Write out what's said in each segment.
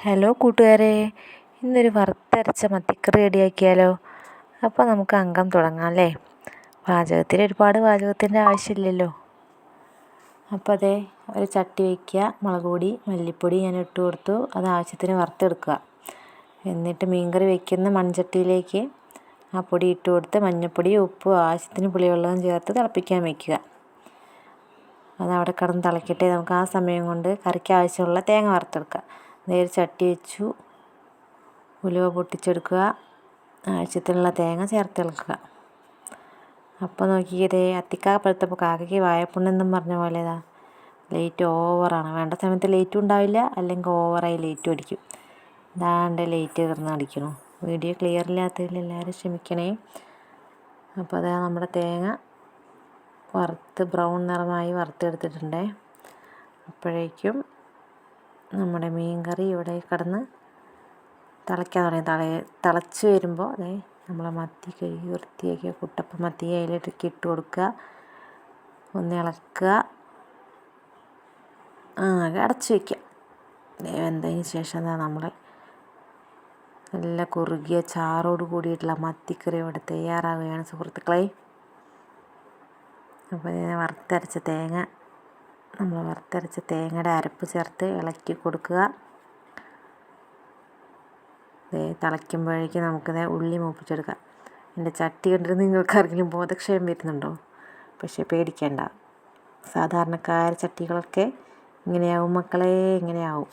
Hello കൂട്ടുകാരെ, ഇന്നൊരു വറുത്തരച്ച മത്തിക്കറി റെഡിയാക്കിയാലോ? അപ്പോൾ നമുക്ക് അംഗം തുടങ്ങാം അല്ലേ? പാചകത്തിൽ ഒരുപാട് പാചകത്തിൻ്റെ ആവശ്യമില്ലല്ലോ. അപ്പോൾ ഒരു ചട്ടി വയ്ക്കുക, മുളക് പൊടി മല്ലിപ്പൊടി ഞാൻ ഇട്ട് കൊടുത്തു, അത് ആവശ്യത്തിന് വറുത്തെടുക്കുക. എന്നിട്ട് മീൻകറി വയ്ക്കുന്ന മൺചട്ടിയിലേക്ക് ആ പൊടി ഇട്ട് കൊടുത്ത് മഞ്ഞൾപ്പൊടി ഉപ്പും ആവശ്യത്തിന് പുളിവെള്ളവും ചേർത്ത് തിളപ്പിക്കാൻ വയ്ക്കുക. അതവിടെ കിടന്ന് തിളക്കട്ടെ. നമുക്ക് ആ സമയം കൊണ്ട് കറിക്ക് ആവശ്യമുള്ള തേങ്ങ വറുത്തെടുക്കുക. ഒരു ചട്ടി വെച്ചു, ഉലുവ പൊട്ടിച്ചെടുക്കുക, ആവശ്യത്തിനുള്ള തേങ്ങ ചേർത്തെടുക്കുക. അപ്പോൾ നോക്കിക്കേ, അത്തിക്കാപ്പഴുത്തപ്പോൾ കാക്കയ്ക്ക് വായപ്പുണ്ണെന്നും പറഞ്ഞ പോലെ ലൈറ്റ് ഓവറാണ്. വേണ്ട സമയത്ത് ലൈറ്റും ഉണ്ടാവില്ല, അല്ലെങ്കിൽ ഓവറായി ലൈറ്റും അടിക്കും. ഇതാണ്ട് ലൈറ്റ് കിടന്ന് അടിക്കണു. വീഡിയോ ക്ലിയർ ഇല്ലാത്തതിൽ എല്ലാവരും ക്ഷമിക്കണേ. അപ്പോൾ നമ്മുടെ തേങ്ങ വറുത്ത് ബ്രൗൺ നിറമായി വറുത്തെടുത്തിട്ടുണ്ട്. അപ്പോഴേക്കും നമ്മുടെ മീൻ കറി ഇവിടെ കിടന്ന് തിളയ്ക്കാൻ തുടങ്ങി. തിളച്ച് വരുമ്പോൾ നമ്മളെ മത്തി കഴുകി വൃത്തിയാക്കിയ കുട്ടപ്പ മത്തി അതിലേക്ക് ഇട്ട് കൊടുക്കുക, ഒന്ന് ഇളക്കുക, അടച്ച് വയ്ക്കുക. വെന്തതിന് ശേഷം നമ്മൾ നല്ല കുറുകിയ ചാറോട് കൂടിയിട്ടുള്ള മത്തിക്കറി ഇവിടെ തയ്യാറാവുകയാണ് സുഹൃത്തുക്കളെ. അപ്പോൾ നമ്മൾ വറുത്തരച്ച തേങ്ങയുടെ അരപ്പ് ചേർത്ത് ഇളക്കി കൊടുക്കുക. തിളയ്ക്കുമ്പോഴേക്കും നമുക്ക് ഉള്ളി മൂപ്പിച്ചെടുക്കാം. എൻ്റെ ചട്ടി കണ്ടിട്ട് നിങ്ങൾക്ക് ആർക്കെങ്കിലും ബോധക്ഷയം വരുന്നുണ്ടോ? പക്ഷേ പേടിക്കേണ്ട, സാധാരണക്കാർ ചട്ടികളൊക്കെ ഇങ്ങനെയാവും മക്കളെ, ഇങ്ങനെയാവും.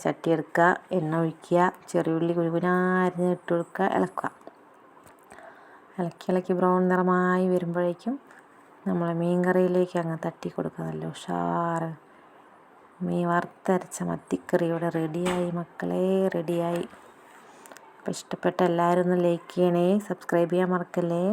ചട്ടി എടുക്കുക, എണ്ണ ഒഴിക്കുക, ചെറിയുള്ളി കുനുകുനാരിഞ്ഞ് ഇട്ട് കൊടുക്കുക, ഇളക്കുക. ഇളക്കി ബ്രൗൺ നിറമായി വരുമ്പോഴേക്കും നമ്മൾ മീൻ കറിയിലേക്ക് അങ്ങ് തട്ടി കൊടുക്കുക. നല്ല ഉഷാറ് വറുത്തരച്ച മത്തിക്കറി ഇവിടെ റെഡിയായി മക്കളെ, റെഡിയായി. അപ്പോൾ ഇഷ്ടപ്പെട്ട എല്ലാവരും ഒന്ന് ലൈക്ക് ചെയ്യണേ, സബ്സ്ക്രൈബ് ചെയ്യാൻ മറക്കല്ലേ.